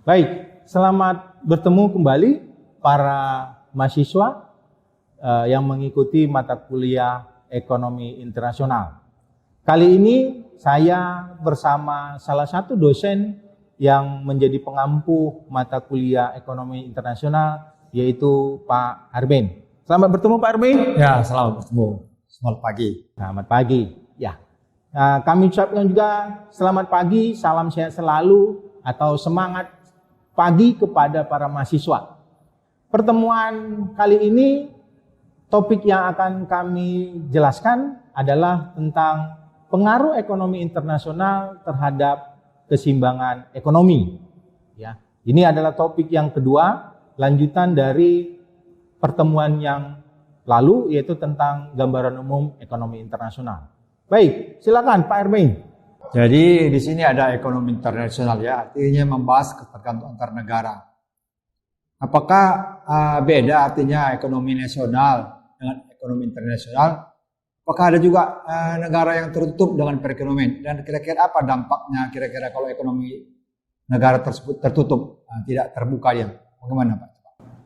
Baik, selamat bertemu kembali para mahasiswa yang mengikuti mata kuliah Ekonomi Internasional. Kali ini saya bersama salah satu dosen yang menjadi pengampu mata kuliah Ekonomi Internasional, yaitu Pak Arben. Selamat bertemu Pak Arben. Ya, selamat bertemu. Selamat pagi. Selamat pagi. Ya, kami ucapkan juga selamat pagi, salam sehat selalu atau semangat pagi kepada para mahasiswa. Pertemuan kali ini topik yang akan kami jelaskan adalah tentang pengaruh ekonomi internasional terhadap keseimbangan ekonomi. Ya, ini adalah topik yang kedua, lanjutan dari pertemuan yang lalu, yaitu tentang gambaran umum ekonomi internasional. Baik, silakan Pak Arben. Jadi di sini ada ekonomi internasional, ya, artinya membahas ketergantungan antar negara. Apakah beda artinya ekonomi nasional dengan ekonomi internasional? Apakah ada juga negara yang tertutup dengan perekonomian? Dan kira-kira apa dampaknya kira-kira kalau ekonomi negara tersebut tertutup, tidak terbuka dia? Bagaimana Pak?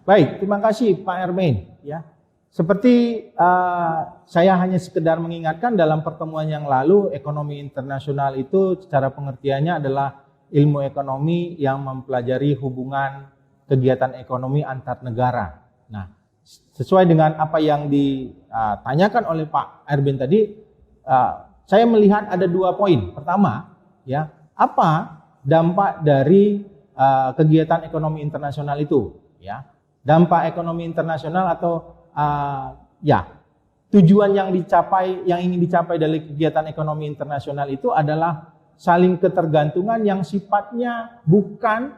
Baik, terima kasih Pak Arben. Ya, seperti saya hanya sekedar mengingatkan dalam pertemuan yang lalu, ekonomi internasional itu secara pengertiannya adalah ilmu ekonomi yang mempelajari hubungan kegiatan ekonomi antar negara. Nah, sesuai dengan apa yang ditanyakan oleh Pak Arben tadi, saya melihat ada dua poin. Pertama, ya, apa dampak dari kegiatan ekonomi internasional itu? Ya, dampak ekonomi internasional atau tujuan yang ingin dicapai dari kegiatan ekonomi internasional itu adalah saling ketergantungan yang sifatnya bukan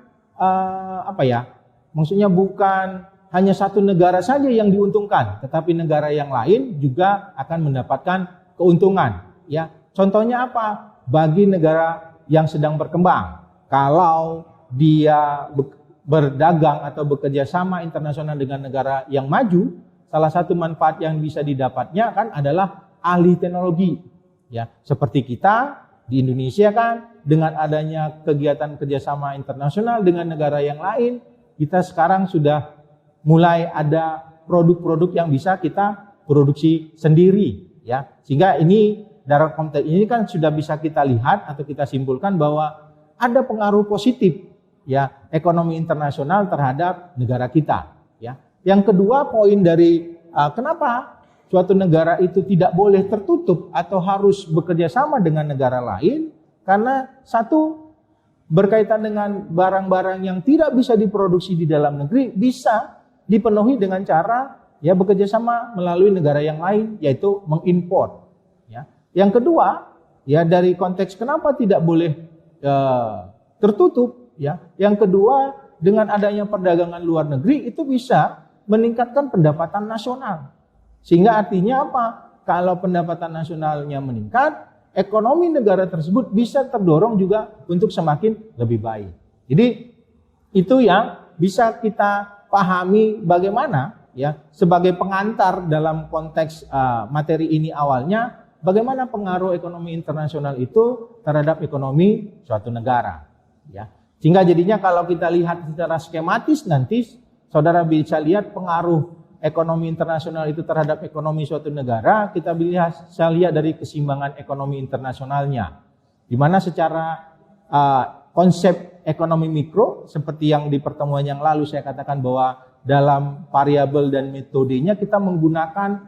maksudnya bukan hanya satu negara saja yang diuntungkan, tetapi negara yang lain juga akan mendapatkan keuntungan. Ya, contohnya apa? Bagi negara yang sedang berkembang, kalau dia berdagang atau bekerja sama internasional dengan negara yang maju, salah satu manfaat yang bisa didapatnya kan adalah ahli teknologi. Ya, seperti kita di Indonesia kan, dengan adanya kegiatan kerjasama internasional dengan negara yang lain, kita sekarang sudah mulai ada produk-produk yang bisa kita produksi sendiri. Ya, sehingga ini dalam konteks ini kan sudah bisa kita lihat atau kita simpulkan bahwa ada pengaruh positif, ya, ekonomi internasional terhadap negara kita. Ya, yang kedua poin dari kenapa suatu negara itu tidak boleh tertutup atau harus bekerja sama dengan negara lain, karena satu, berkaitan dengan barang-barang yang tidak bisa diproduksi di dalam negeri bisa dipenuhi dengan cara bekerja sama melalui negara yang lain, yaitu mengimpor. Ya. Yang kedua, ya, dari konteks kenapa tidak boleh tertutup, ya. Yang kedua, dengan adanya perdagangan luar negeri itu bisa meningkatkan pendapatan nasional. Sehingga artinya apa? Kalau pendapatan nasionalnya meningkat, ekonomi negara tersebut bisa terdorong juga untuk semakin lebih baik. Jadi itu yang bisa kita pahami bagaimana, ya, sebagai pengantar dalam konteks materi ini awalnya, bagaimana pengaruh ekonomi internasional itu terhadap ekonomi suatu negara. Ya. Sehingga jadinya kalau kita lihat secara skematis nanti, saudara bisa lihat pengaruh ekonomi internasional itu terhadap ekonomi suatu negara, kita bisa lihat dari keseimbangan ekonomi internasionalnya. Di mana secara konsep ekonomi mikro, seperti yang di pertemuan yang lalu saya katakan bahwa dalam variabel dan metodenya kita menggunakan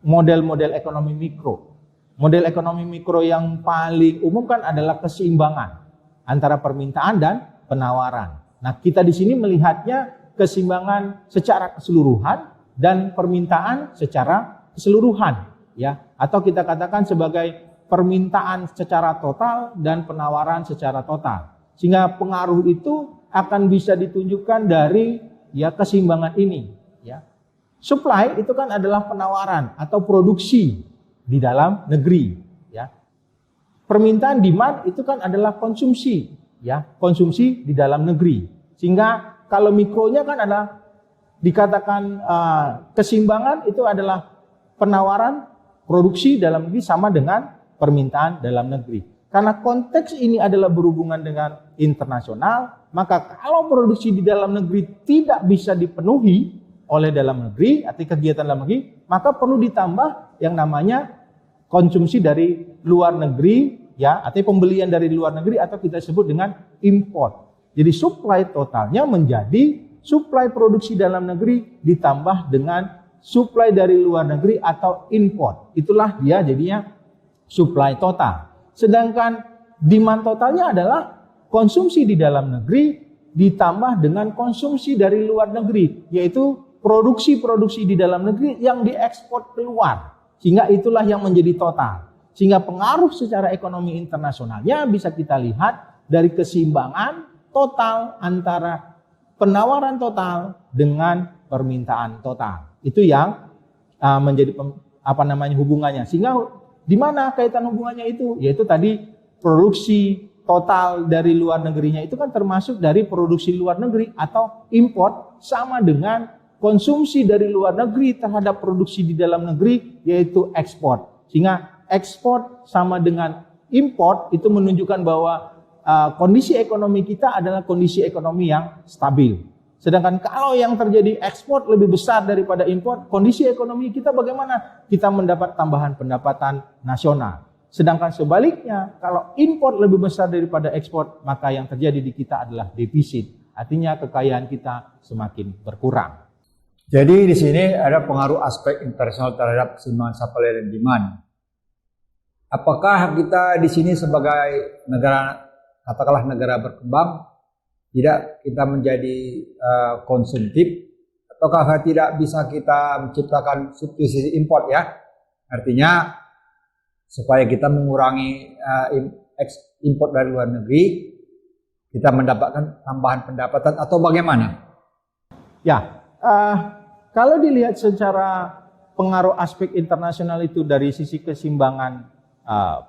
model-model ekonomi mikro. Model ekonomi mikro yang paling umum kan adalah keseimbangan antara permintaan dan penawaran. Nah, kita di sini melihatnya keseimbangan secara keseluruhan dan permintaan secara keseluruhan, ya, atau kita katakan sebagai permintaan secara total dan penawaran secara total. Sehingga pengaruh itu akan bisa ditunjukkan dari keseimbangan ini, ya. Supply itu kan adalah penawaran atau produksi di dalam negeri, ya. Permintaan demand itu kan adalah konsumsi, ya, konsumsi di dalam negeri. Sehingga kalau mikronya kan adalah dikatakan keseimbangan itu adalah penawaran produksi dalam negeri sama dengan permintaan dalam negeri. karena konteks ini adalah berhubungan dengan internasional, maka kalau produksi di dalam negeri tidak bisa dipenuhi oleh dalam negeri atau kegiatan dalam negeri, maka perlu ditambah yang namanya konsumsi dari luar negeri, ya, atau pembelian dari luar negeri atau kita sebut dengan import. Jadi supply totalnya menjadi supply produksi dalam negeri ditambah dengan supply dari luar negeri atau import. Itulah dia jadinya supply total. Sedangkan demand totalnya adalah konsumsi di dalam negeri ditambah dengan konsumsi dari luar negeri, yaitu produksi-produksi di dalam negeri yang diekspor keluar. Sehingga itulah yang menjadi total. Sehingga pengaruh secara ekonomi internasionalnya bisa kita lihat dari keseimbangan total antara penawaran total dengan permintaan total. Itu yang menjadi hubungannya. Sehingga di mana kaitan hubungannya itu? Yaitu tadi produksi total dari luar negerinya itu kan termasuk dari produksi luar negeri atau import sama dengan konsumsi dari luar negeri terhadap produksi di dalam negeri, yaitu ekspor. Sehingga ekspor sama dengan import itu menunjukkan bahwa kondisi ekonomi kita adalah kondisi ekonomi yang stabil. Sedangkan kalau yang terjadi ekspor lebih besar daripada impor, kondisi ekonomi kita bagaimana? Kita mendapat tambahan pendapatan nasional. Sedangkan sebaliknya, kalau impor lebih besar daripada ekspor, maka yang terjadi di kita adalah defisit. Artinya kekayaan kita semakin berkurang. Jadi di sini ada pengaruh aspek internasional terhadap keseimbangan supply dan demand. Apakah kita di sini sebagai negara, katakanlah negara berkembang, tidak kita menjadi konsumtif, ataukah tidak bisa kita menciptakan substitusi import ya? Artinya supaya kita mengurangi import dari luar negeri, kita mendapatkan tambahan pendapatan atau bagaimana? Ya, kalau dilihat secara pengaruh aspek internasional itu dari sisi keseimbangan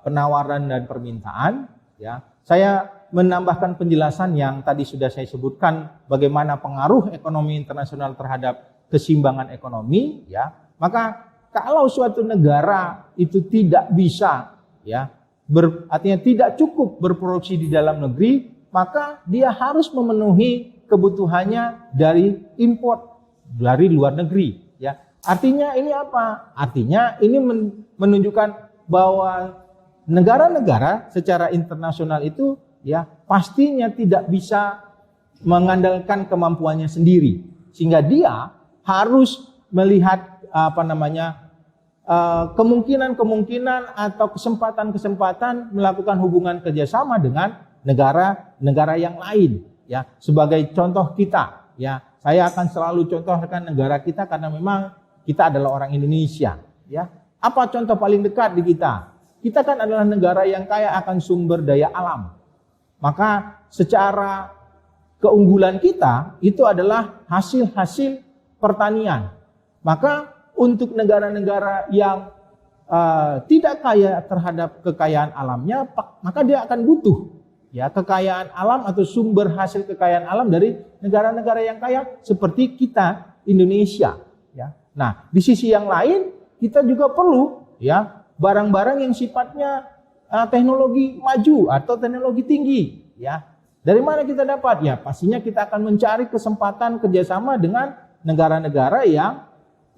penawaran dan permintaan, ya, saya menambahkan penjelasan yang tadi sudah saya sebutkan bagaimana pengaruh ekonomi internasional terhadap keseimbangan ekonomi, ya. Maka kalau suatu negara itu tidak bisa, ya, artinya tidak cukup berproduksi di dalam negeri, maka dia harus memenuhi kebutuhannya dari import dari luar negeri, ya. Artinya ini apa? Artinya ini menunjukkan bahwa negara-negara secara internasional itu, ya, pastinya tidak bisa mengandalkan kemampuannya sendiri, sehingga dia harus melihat kemungkinan-kemungkinan atau kesempatan-kesempatan melakukan hubungan kerjasama dengan negara-negara yang lain, ya. Sebagai contoh kita, ya, saya akan selalu contohkan negara kita karena memang kita adalah orang Indonesia, ya. Apa contoh paling dekat di kita? Kita kan adalah negara yang kaya akan sumber daya alam. Maka secara keunggulan kita itu adalah hasil-hasil pertanian. Maka untuk negara-negara yang tidak kaya terhadap kekayaan alamnya, maka dia akan butuh, ya, kekayaan alam atau sumber hasil kekayaan alam dari negara-negara yang kaya seperti kita Indonesia, ya. Nah, di sisi yang lain kita juga perlu, ya, barang-barang yang sifatnya teknologi maju atau teknologi tinggi, ya. Dari mana kita dapat? Ya, pastinya kita akan mencari kesempatan kerjasama dengan negara-negara yang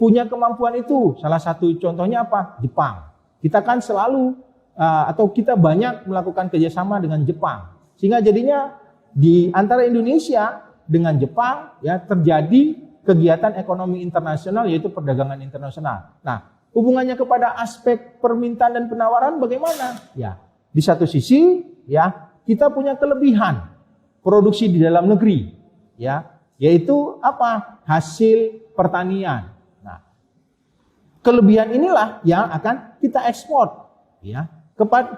punya kemampuan itu. Salah satu contohnya apa? Jepang. Kita kan selalu atau kita banyak melakukan kerjasama dengan Jepang, sehingga jadinya di antara Indonesia dengan Jepang, ya, terjadi kegiatan ekonomi internasional, yaitu perdagangan internasional. Nah, hubungannya kepada aspek permintaan dan penawaran bagaimana? Ya, di satu sisi, ya, kita punya kelebihan produksi di dalam negeri, ya, yaitu apa? Hasil pertanian. Nah, kelebihan inilah yang akan kita ekspor, ya,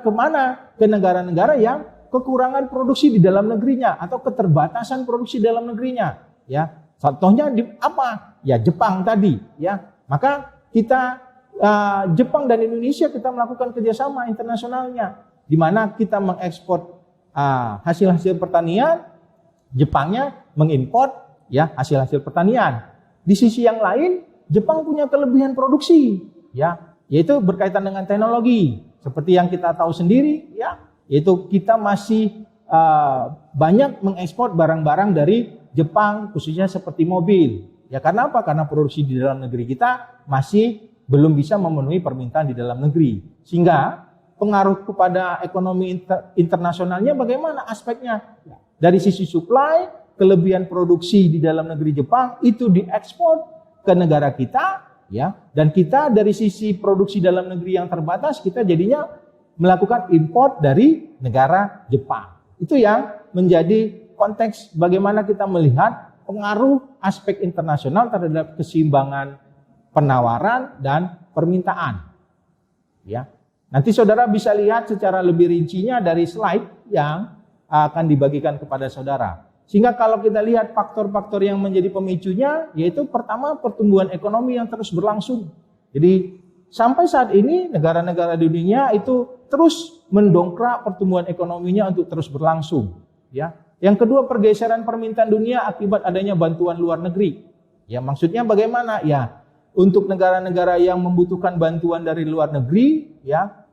kemana? Ke negara-negara yang kekurangan produksi di dalam negerinya atau keterbatasan produksi dalam negerinya, ya. Contohnya di apa? Ya, Jepang tadi, ya. Maka kita Jepang dan Indonesia kita melakukan kerjasama internasionalnya, di mana kita mengekspor hasil-hasil pertanian, Jepangnya mengimpor, ya, hasil-hasil pertanian. Di sisi yang lain, Jepang punya kelebihan produksi, ya, yaitu berkaitan dengan teknologi. Seperti yang kita tahu sendiri, ya, yaitu kita masih banyak mengekspor barang-barang dari Jepang, khususnya seperti mobil. Ya karena apa? Karena produksi di dalam negeri kita masih belum bisa memenuhi permintaan di dalam negeri. Sehingga pengaruh kepada ekonomi internasionalnya bagaimana aspeknya? Dari sisi supply, kelebihan produksi di dalam negeri Jepang itu diekspor ke negara kita, ya. Dan kita dari sisi produksi dalam negeri yang terbatas, kita jadinya melakukan import dari negara Jepang. Itu yang menjadi konteks bagaimana kita melihat pengaruh aspek internasional terhadap keseimbangan penawaran dan permintaan. Ya. Nanti saudara bisa lihat secara lebih rincinya dari slide yang akan dibagikan kepada saudara. Sehingga kalau kita lihat faktor-faktor yang menjadi pemicunya, yaitu pertama pertumbuhan ekonomi yang terus berlangsung. Jadi sampai saat ini negara-negara di dunia itu terus mendongkrak pertumbuhan ekonominya untuk terus berlangsung. Ya. Yang kedua pergeseran permintaan dunia akibat adanya bantuan luar negeri. Ya maksudnya bagaimana? Ya untuk negara-negara yang membutuhkan bantuan dari luar negeri, ya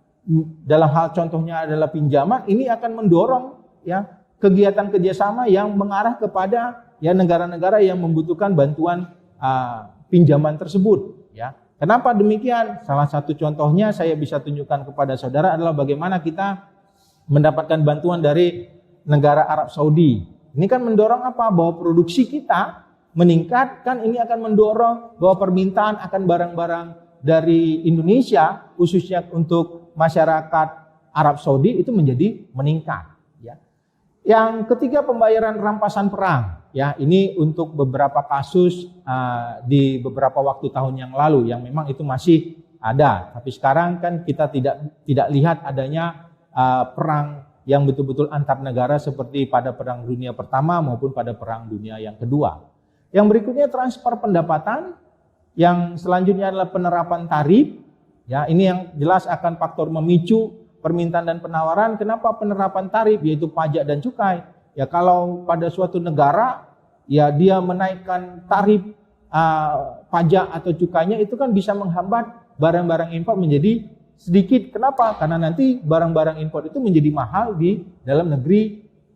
dalam hal contohnya adalah pinjaman, ini akan mendorong ya kegiatan kerjasama yang mengarah kepada ya negara-negara yang membutuhkan bantuan pinjaman tersebut. Ya, kenapa demikian? Salah satu contohnya saya bisa tunjukkan kepada saudara adalah bagaimana kita mendapatkan bantuan dari negara Arab Saudi. Ini kan mendorong apa? Bahwa produksi kita meningkat, kan ini akan mendorong bahwa permintaan akan barang-barang dari Indonesia khususnya untuk masyarakat Arab Saudi itu menjadi meningkat. Ya. Yang ketiga pembayaran rampasan perang. Ya, ini untuk beberapa kasus di beberapa waktu tahun yang lalu yang memang itu masih ada. Tapi sekarang kan kita tidak lihat adanya perang yang betul-betul antar negara seperti pada Perang Dunia Pertama maupun pada Perang Dunia yang kedua. Yang berikutnya transfer pendapatan, yang selanjutnya adalah penerapan tarif. Ya, ini yang jelas akan faktor memicu permintaan dan penawaran. Kenapa penerapan tarif yaitu pajak dan cukai? Ya kalau pada suatu negara ya dia menaikkan tarif pajak atau cukainya itu kan bisa menghambat barang-barang impor menjadi sedikit. Kenapa? Karena nanti barang-barang impor itu menjadi mahal di dalam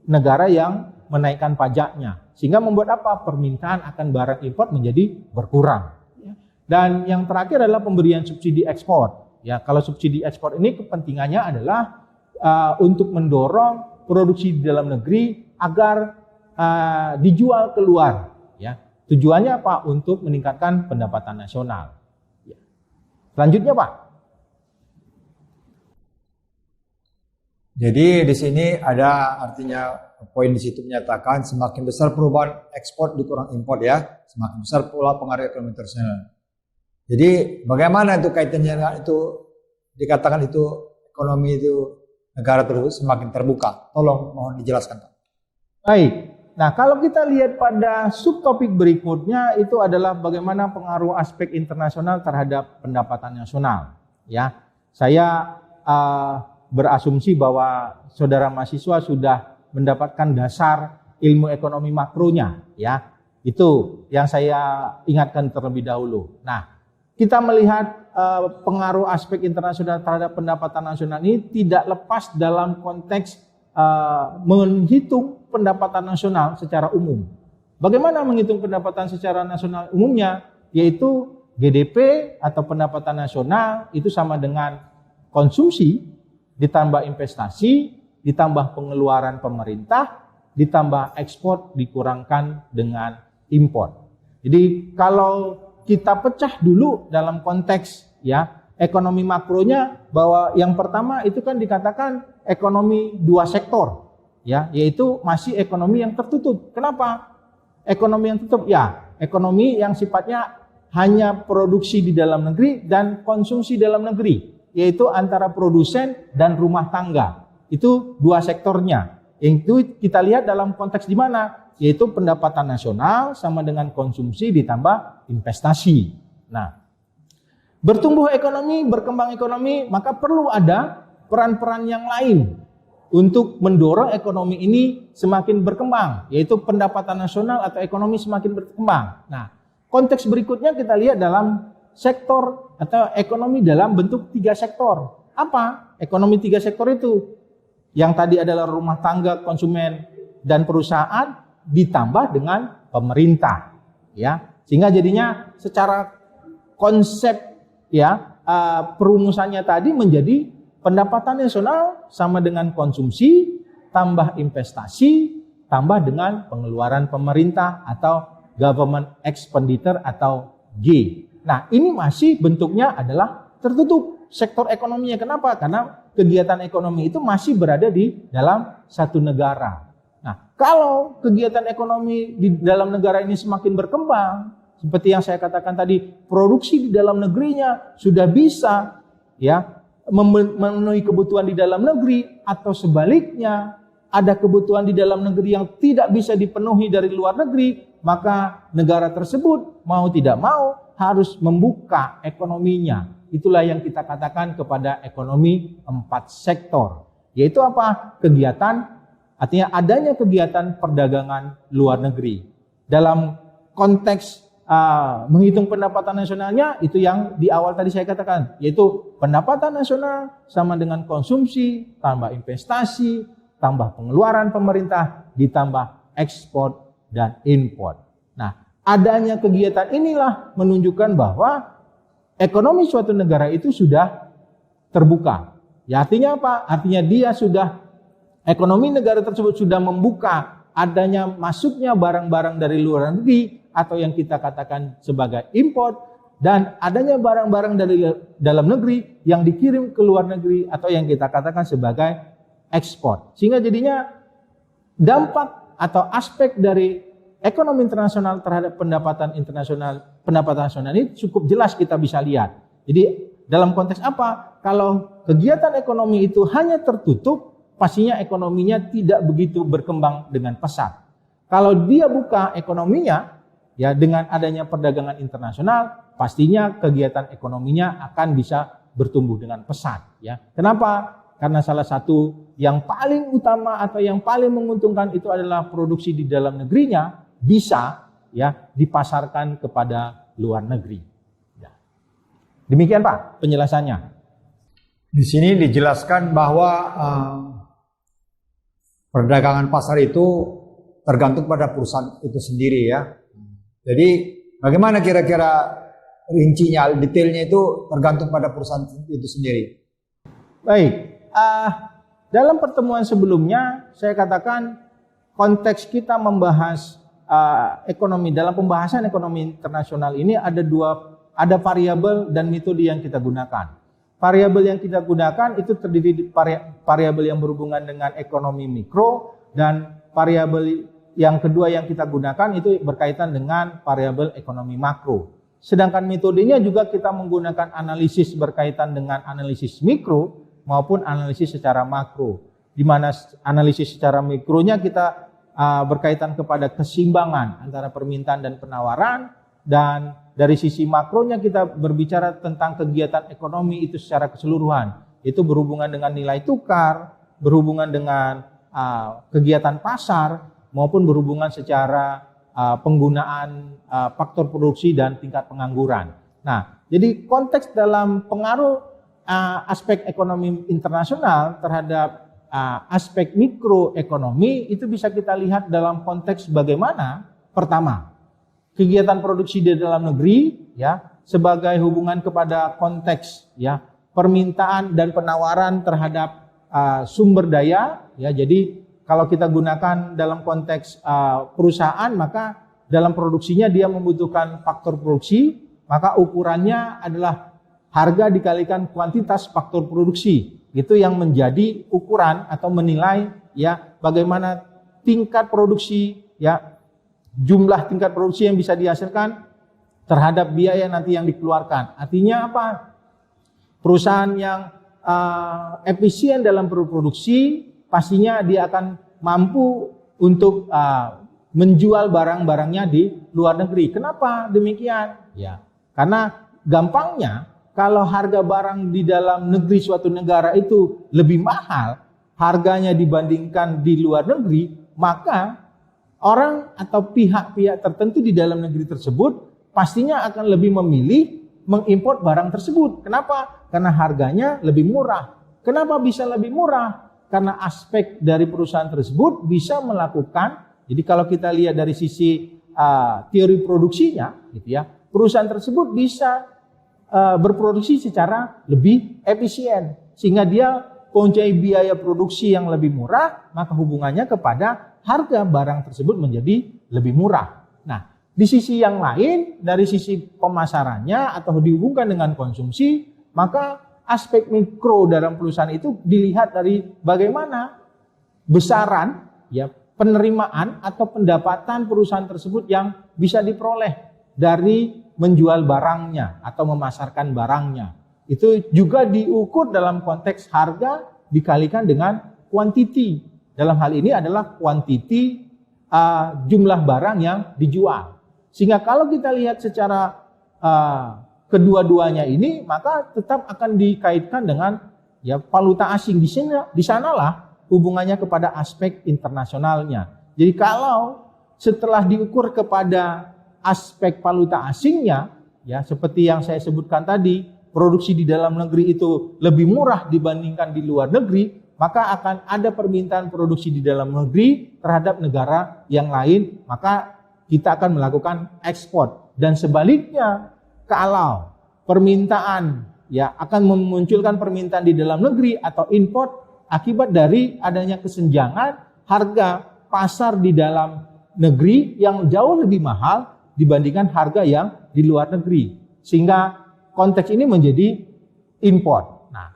negara yang menaikkan pajaknya. Sehingga membuat apa? Permintaan akan barang impor menjadi berkurang. Dan yang terakhir adalah pemberian subsidi ekspor. Ya, kalau subsidi ekspor ini kepentingannya adalah untuk mendorong produksi di dalam negeri agar dijual keluar. Ya, tujuannya apa? Untuk meningkatkan pendapatan nasional. Ya. Selanjutnya Pak. Jadi di sini ada artinya poin di situ menyatakan semakin besar perubahan ekspor dikurang impor ya, semakin besar pula pengaruh ekonomi internasional. Jadi bagaimana itu kaitannya dengan itu dikatakan itu ekonomi itu negara tersebut semakin terbuka? Tolong mohon dijelaskan. Baik. Nah, kalau kita lihat pada subtopik berikutnya itu adalah bagaimana pengaruh aspek internasional terhadap pendapatan nasional. Ya, saya berasumsi bahwa saudara mahasiswa sudah mendapatkan dasar ilmu ekonomi makronya, ya. Itu yang saya ingatkan terlebih dahulu. Nah, kita melihat pengaruh aspek internasional terhadap pendapatan nasional ini tidak lepas dalam konteks menghitung pendapatan nasional secara umum. Bagaimana menghitung pendapatan secara nasional umumnya? Yaitu GDP atau pendapatan nasional itu sama dengan konsumsi ditambah investasi, ditambah pengeluaran pemerintah, ditambah ekspor dikurangkan dengan impor. Jadi kalau kita pecah dulu dalam konteks ya ekonomi makronya, bahwa yang pertama itu kan dikatakan ekonomi dua sektor, ya, yaitu masih ekonomi yang tertutup. Kenapa? Ekonomi yang tertutup, ya, ekonomi yang sifatnya hanya produksi di dalam negeri dan konsumsi dalam negeri, yaitu antara produsen dan rumah tangga. Itu dua sektornya. Itu kita lihat dalam konteks di mana? Yaitu pendapatan nasional sama dengan konsumsi ditambah investasi. Nah, bertumbuh ekonomi, berkembang ekonomi, maka perlu ada peran-peran yang lain untuk mendorong ekonomi ini semakin berkembang, yaitu pendapatan nasional atau ekonomi semakin berkembang. Nah, konteks berikutnya kita lihat dalam sektor atau ekonomi dalam bentuk tiga sektor. Apa ekonomi tiga sektor itu? yang tadi adalah rumah tangga, konsumen, dan perusahaan ditambah dengan pemerintah, ya. Sehingga jadinya secara konsep ya perumusannya tadi menjadi pendapatan nasional sama dengan konsumsi tambah investasi tambah dengan pengeluaran pemerintah atau government expenditure atau G. Nah, ini masih bentuknya adalah tertutup sektor ekonominya. Kenapa? Karena kegiatan ekonomi itu masih berada di dalam satu negara. Nah, kalau kegiatan ekonomi di dalam negara ini semakin berkembang, seperti yang saya katakan tadi, produksi di dalam negerinya sudah bisa ya memenuhi kebutuhan di dalam negeri, atau sebaliknya ada kebutuhan di dalam negeri yang tidak bisa dipenuhi dari luar negeri, maka negara tersebut mau tidak mau harus membuka ekonominya. Itulah yang kita katakan kepada ekonomi 4 sektor. Yaitu apa? Kegiatan, artinya adanya kegiatan perdagangan luar negeri. Dalam konteks menghitung pendapatan nasionalnya, itu yang di awal tadi saya katakan, yaitu pendapatan nasional sama dengan konsumsi, tambah investasi, tambah pengeluaran pemerintah, ditambah ekspor dan impor. Nah, adanya kegiatan inilah menunjukkan bahwa ekonomi suatu negara itu sudah terbuka. Ya, artinya apa? Artinya dia sudah, ekonomi negara tersebut sudah membuka adanya masuknya barang-barang dari luar negeri atau yang kita katakan sebagai import, dan adanya barang-barang dari dalam negeri yang dikirim ke luar negeri atau yang kita katakan sebagai ekspor. Sehingga jadinya dampak atau aspek dari ekonomi internasional terhadap pendapatan nasional ini cukup jelas kita bisa lihat. Jadi dalam konteks apa? Kalau kegiatan ekonomi itu hanya tertutup, pastinya ekonominya tidak begitu berkembang dengan pesat. Kalau dia buka ekonominya, ya dengan adanya perdagangan internasional, pastinya kegiatan ekonominya akan bisa bertumbuh dengan pesat. Ya, kenapa? Karena salah satu yang paling utama atau yang paling menguntungkan itu adalah produksi di dalam negerinya bisa ya dipasarkan kepada luar negeri. Ya. Demikian Pak penjelasannya. Di sini dijelaskan bahwa perdagangan pasar itu tergantung pada perusahaan itu sendiri ya. Jadi bagaimana kira-kira rincinya, detailnya itu tergantung pada perusahaan itu sendiri. Baik, dalam pertemuan sebelumnya saya katakan konteks kita membahas ekonomi, dalam pembahasan ekonomi internasional ini ada variabel dan metode yang kita gunakan. Variabel yang kita gunakan itu terdiri dari variabel yang berhubungan dengan ekonomi mikro, dan variabel yang kedua yang kita gunakan itu berkaitan dengan variabel ekonomi makro. Sedangkan metodenya juga kita menggunakan analisis berkaitan dengan analisis mikro maupun analisis secara makro. Di mana analisis secara mikronya kita berkaitan kepada keseimbangan antara permintaan dan penawaran, dan dari sisi makronya kita berbicara tentang kegiatan ekonomi itu secara keseluruhan. Itu berhubungan dengan nilai tukar, berhubungan dengan kegiatan pasar, maupun berhubungan secara penggunaan faktor produksi dan tingkat pengangguran. Nah, jadi konteks dalam pengaruh aspek ekonomi internasional terhadap aspek mikroekonomi itu bisa kita lihat dalam konteks bagaimana pertama kegiatan produksi di dalam negeri ya sebagai hubungan kepada konteks ya permintaan dan penawaran terhadap sumber daya ya. Jadi kalau kita gunakan dalam konteks perusahaan, maka dalam produksinya dia membutuhkan faktor produksi, maka ukurannya adalah harga dikalikan kuantitas faktor produksi. Itu yang menjadi ukuran atau menilai ya bagaimana tingkat produksi ya, jumlah tingkat produksi yang bisa dihasilkan terhadap biaya nanti yang dikeluarkan. Artinya apa? Perusahaan yang efisien dalam berproduksi pastinya dia akan mampu untuk menjual barang-barangnya di luar negeri. Kenapa demikian? Ya, karena gampangnya kalau harga barang di dalam negeri suatu negara itu lebih mahal harganya dibandingkan di luar negeri, maka orang atau pihak-pihak tertentu di dalam negeri tersebut pastinya akan lebih memilih mengimpor barang tersebut. Kenapa? Karena harganya lebih murah. Kenapa bisa lebih murah? Karena aspek dari perusahaan tersebut bisa melakukan, jadi kalau kita lihat dari sisi teori produksinya, gitu ya, perusahaan tersebut bisa berproduksi secara lebih efisien, sehingga dia mempunyai biaya produksi yang lebih murah, maka hubungannya kepada harga barang tersebut menjadi lebih murah. Nah, di sisi yang lain, dari sisi pemasarannya atau dihubungkan dengan konsumsi, maka aspek mikro dalam perusahaan itu dilihat dari bagaimana besaran ya penerimaan atau pendapatan perusahaan tersebut yang bisa diperoleh dari menjual barangnya atau memasarkan barangnya. Itu juga diukur dalam konteks harga dikalikan dengan quantity. Dalam hal ini adalah quantity jumlah barang yang dijual. Sehingga kalau kita lihat secara kedua-duanya ini, maka tetap akan dikaitkan dengan ya valuta asing. Di sanalah hubungannya kepada aspek internasionalnya. Jadi kalau setelah diukur kepada aspek valuta asingnya, ya seperti yang saya sebutkan tadi, produksi di dalam negeri itu lebih murah dibandingkan di luar negeri, maka akan ada permintaan produksi di dalam negeri terhadap negara yang lain, maka kita akan melakukan ekspor. Dan sebaliknya, kalau permintaan ya akan memunculkan permintaan di dalam negeri atau import akibat dari adanya kesenjangan harga pasar di dalam negeri yang jauh lebih mahal dibandingkan harga yang di luar negeri, sehingga konteks ini menjadi import. Nah,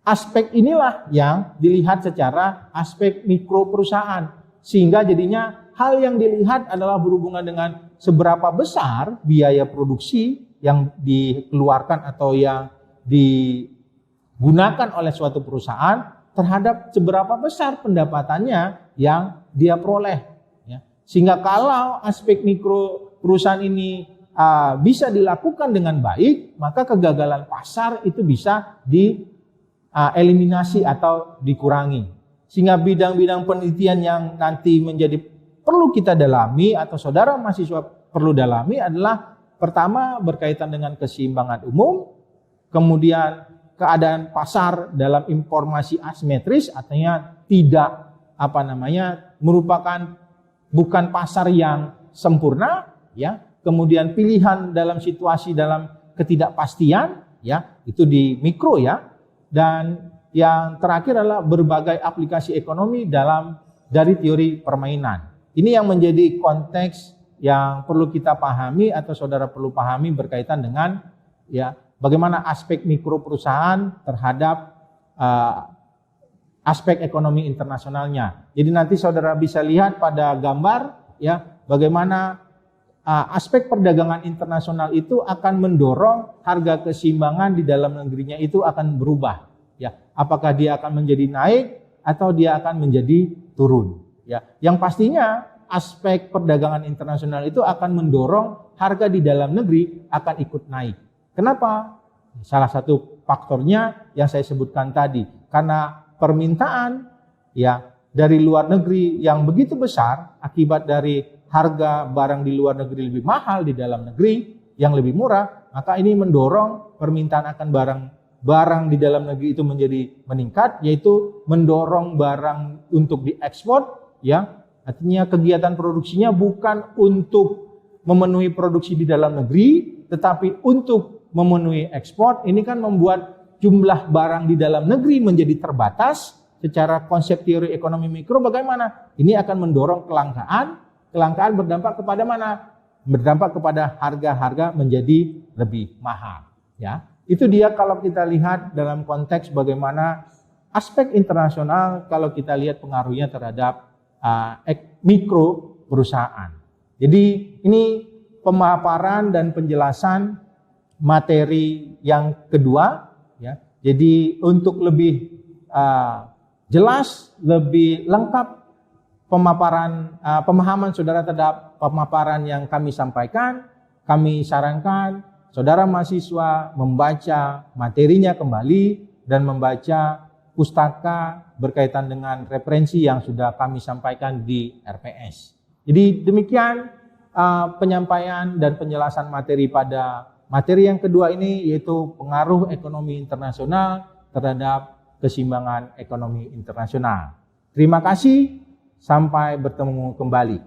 aspek inilah yang dilihat secara aspek mikro perusahaan, sehingga jadinya hal yang dilihat adalah berhubungan dengan seberapa besar biaya produksi yang dikeluarkan atau yang digunakan oleh suatu perusahaan terhadap seberapa besar pendapatannya yang dia peroleh. Ya. Sehingga kalau aspek mikro perusahaan ini bisa dilakukan dengan baik, maka kegagalan pasar itu bisa dieliminasi atau dikurangi. Sehingga bidang-bidang penelitian yang nanti menjadi perlu kita dalami atau saudara mahasiswa perlu dalami adalah pertama berkaitan dengan keseimbangan umum, kemudian keadaan pasar dalam informasi asimetris, artinya tidak merupakan bukan pasar yang sempurna, ya. Kemudian pilihan dalam situasi dalam ketidakpastian, ya, itu di mikro ya. Dan yang terakhir adalah berbagai aplikasi ekonomi dari teori permainan. Ini yang menjadi konteks yang perlu kita pahami atau saudara perlu pahami berkaitan dengan ya bagaimana aspek mikro perusahaan terhadap aspek ekonomi internasionalnya. Jadi nanti saudara bisa lihat pada gambar ya bagaimana aspek perdagangan internasional itu akan mendorong harga keseimbangan di dalam negerinya itu akan berubah. Ya, apakah dia akan menjadi naik atau dia akan menjadi turun. Ya, yang pastinya aspek perdagangan internasional itu akan mendorong harga di dalam negeri akan ikut naik. Kenapa? Salah satu faktornya yang saya sebutkan tadi, karena permintaan ya dari luar negeri yang begitu besar akibat dari harga barang di luar negeri lebih mahal di dalam negeri yang lebih murah, maka ini mendorong permintaan akan barang di dalam negeri itu menjadi meningkat, yaitu mendorong barang untuk diekspor ya. Artinya kegiatan produksinya bukan untuk memenuhi produksi di dalam negeri, tetapi untuk memenuhi ekspor. Ini kan membuat jumlah barang di dalam negeri menjadi terbatas. Secara konsep teori ekonomi mikro bagaimana? Ini akan mendorong kelangkaan. Kelangkaan berdampak kepada mana? Berdampak kepada harga-harga menjadi lebih mahal. Ya, itu dia kalau kita lihat dalam konteks bagaimana aspek internasional kalau kita lihat pengaruhnya terhadap mikro perusahaan. Jadi ini pemaparan dan penjelasan materi yang kedua. Ya. Jadi untuk lebih jelas, lebih lengkap pemahaman saudara terhadap pemaparan yang kami sampaikan, kami sarankan saudara mahasiswa membaca materinya kembali dan membaca pustaka berkaitan dengan referensi yang sudah kami sampaikan di RPS. Jadi demikian penyampaian dan penjelasan materi pada materi yang kedua ini, yaitu pengaruh ekonomi internasional terhadap keseimbangan ekonomi internasional. Terima kasih, sampai bertemu kembali.